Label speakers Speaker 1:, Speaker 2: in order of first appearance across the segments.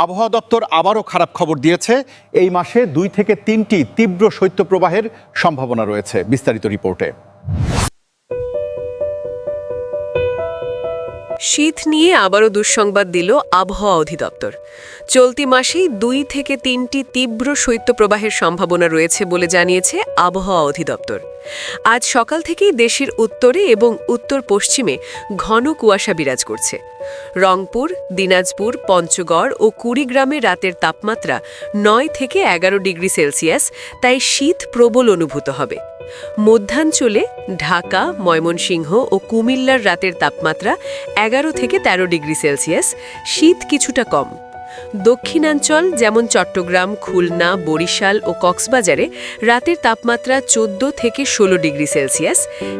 Speaker 1: আবহাওয়া দপ্তর আবারও খারাপ খবর দিয়েছে। এই মাসে 2 থেকে 3টি তীব্র শৈত্যপ্রবাহের সম্ভাবনা রয়েছে। বিস্তারিত রিপোর্টে।
Speaker 2: শীত নিয়ে আবারও দুঃসংবাদ দিল আবহাওয়া অধিদপ্তর। চলতি মাসেই 2 থেকে 3টি তীব্র শৈত্যপ্রবাহের সম্ভাবনা রয়েছে বলে জানিয়েছে আবহাওয়া অধিদপ্তর। আজ সকাল থেকেই দেশের উত্তরে এবং উত্তর পশ্চিমে ঘন কুয়াশা বিরাজ করছে। রংপুর, দিনাজপুর, পঞ্চগড় ও কুড়িগ্রামে রাতের তাপমাত্রা 9 থেকে 11 ডিগ্রি সেলসিয়াস, তাই শীত প্রবল অনুভূত হবে। মধ্যাঞ্চলে ঢাকা, ময়মনসিংহ ও কুমিল্লার রাতের তাপমাত্রা 11 থেকে 13 ডিগ্রি সেলসিয়াস, শীত কিছুটা কম। দক্ষিণাঞ্চল যেমন চট্টগ্রাম, খুলনা, বরিশাল ও কক্সবাজারে রাতের তাপমাত্রা 14 থেকে 16 ডিগ্রি সেলসিয়াস,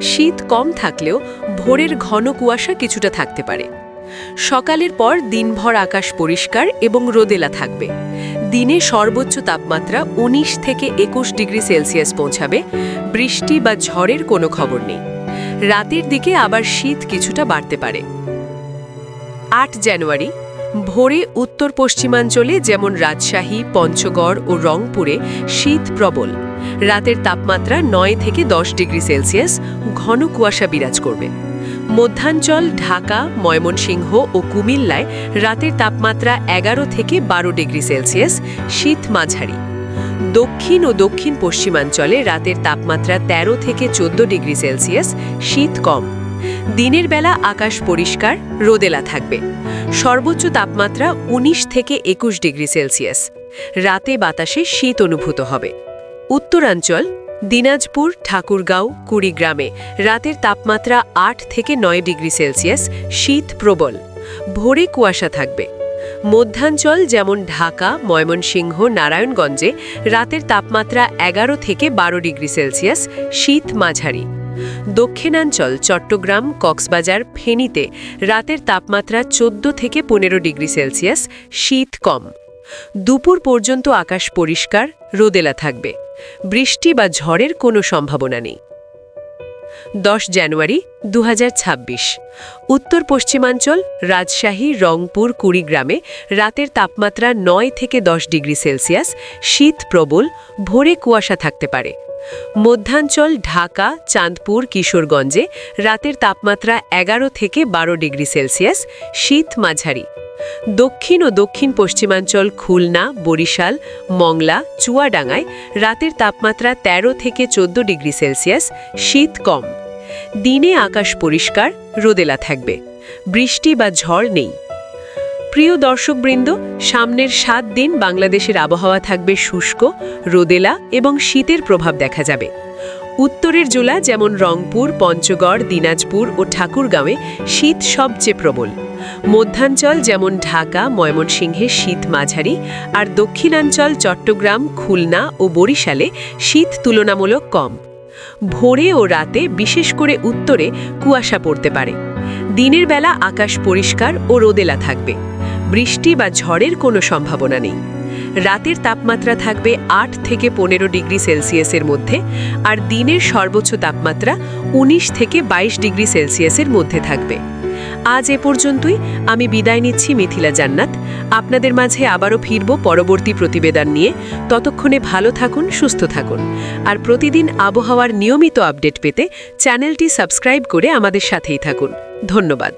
Speaker 2: শীত কম থাকলেও ভোরের ঘন কুয়াশা কিছুটা থাকতে পারে। সকালের পর দিনভর আকাশ পরিষ্কার এবং রোদেলা থাকবে। দিনে সর্বোচ্চ তাপমাত্রা 19 থেকে 21 ডিগ্রি সেলসিয়াস পৌঁছাবে। বৃষ্টি বা ঝড়ের কোনো খবর নেই। রাতের দিকে আবার শীত কিছুটা বাড়তে পারে। 8 জানুয়ারি ভোরে উত্তর পশ্চিমাঞ্চলে যেমন রাজশাহী, পঞ্চগড় ও রংপুরে শীত প্রবল। রাতের তাপমাত্রা 9 থেকে 10 ডিগ্রি সেলসিয়াস, ঘন কুয়াশা বিরাজ করবে। মধ্যাঞ্চল ঢাকা, ময়মনসিংহ ও কুমিল্লায় রাতের তাপমাত্রা 11 থেকে 12 ডিগ্রি সেলসিয়াস, শীত মাঝারি। দক্ষিণ ও দক্ষিণ পশ্চিমাঞ্চলে রাতের তাপমাত্রা 13 থেকে 14 ডিগ্রি সেলসিয়াস, শীত কম। দিনের বেলা আকাশ পরিষ্কার, রোদেলা থাকবে। সর্বোচ্চ তাপমাত্রা 19 থেকে 21 ডিগ্রি সেলসিয়াস। রাতে বাতাসে শীত অনুভূত হবে। উত্তরাঞ্চল দিনাজপুর, ঠাকুরগাঁও, কুড়িগ্রামে রাতের তাপমাত্রা 8 থেকে 9 ডিগ্রি সেলসিয়াস, শীত প্রবল। ভোরে কুয়াশা থাকবে। মধ্যাঞ্চল যেমন ঢাকা, ময়মনসিংহ, নারায়ণগঞ্জে রাতের তাপমাত্রা 11 থেকে 12 ডিগ্রি সেলসিয়াস, শীত মাঝারি। দক্ষিণাঞ্চল চট্টগ্রাম, কক্সবাজার, ফেনীতে রাতের তাপমাত্রা 14 থেকে 15 ডিগ্রি সেলসিয়াস, শীত কম। দুপুর পর্যন্ত আকাশ পরিষ্কার, রোদেলা থাকবে। বৃষ্টি বা ঝড়ের কোনো সম্ভাবনা নেই। 10 জানুয়ারি 2026 উত্তর পশ্চিমাঞ্চল রাজশাহী, রংপুর, কুড়িগ্রামে রাতের তাপমাত্রা 9 থেকে 10 ডিগ্রি সেলসিয়াস, শীত প্রবল। ভোরে কুয়াশা থাকতে পারে। মধ্যাঞ্চল ঢাকা, চাঁদপুর, কিশোরগঞ্জে রাতের তাপমাত্রা 11 থেকে 12 ডিগ্রি সেলসিয়াস, শীত মাঝারি। দক্ষিণ ও দক্ষিণ পশ্চিমাঞ্চল খুলনা, বরিশাল, মংলা, চুয়াডাঙ্গায় রাতের তাপমাত্রা 13 থেকে 14 ডিগ্রি সেলসিয়াস, শীত কম। দিনে আকাশ পরিষ্কার, রোদেলা থাকবে। বৃষ্টি বা ঝড় নেই। প্রিয় দর্শকবৃন্দ, সামনের 7 দিন বাংলাদেশের আবহাওয়া থাকবে শুষ্ক, রোদেলা এবং শীতের প্রভাব দেখা যাবে। উত্তরের জেলা যেমন রংপুর, পঞ্চগড়, দিনাজপুর ও ঠাকুরগাঁওয়ে শীত সবচেয়ে প্রবল। মধ্যাঞ্চল যেমন ঢাকা, ময়মনসিংহে শীত মাঝারি, আর দক্ষিণাঞ্চল চট্টগ্রাম, খুলনা ও বরিশালে শীত তুলনামূলক কম। ভোরে ও রাতে বিশেষ করে উত্তরে কুয়াশা পড়তে পারে। দিনের বেলা আকাশ পরিষ্কার ও রোদেলা থাকবে। বৃষ্টি বা ঝড়ের কোনো সম্ভাবনা নেই। রাতের তাপমাত্রা থাকবে 8 থেকে 15 ডিগ্রি সেলসিয়াসের মধ্যে, আর দিনের সর্বোচ্চ তাপমাত্রা 19 থেকে 22 ডিগ্রি সেলসিয়াসের মধ্যে থাকবে। আজ এ পর্যন্তই। আমি বিদায় নিচ্ছি, মিথিলা জান্নাত। আপনাদের মাঝে আবারও ফিরব পরবর্তী প্রতিবেদন নিয়ে। ততক্ষণে ভালো থাকুন, সুস্থ থাকুন। আর প্রতিদিন আবহাওয়ার নিয়মিত আপডেট পেতে চ্যানেলটি সাবস্ক্রাইব করে আমাদের সাথেই থাকুন। ধন্যবাদ।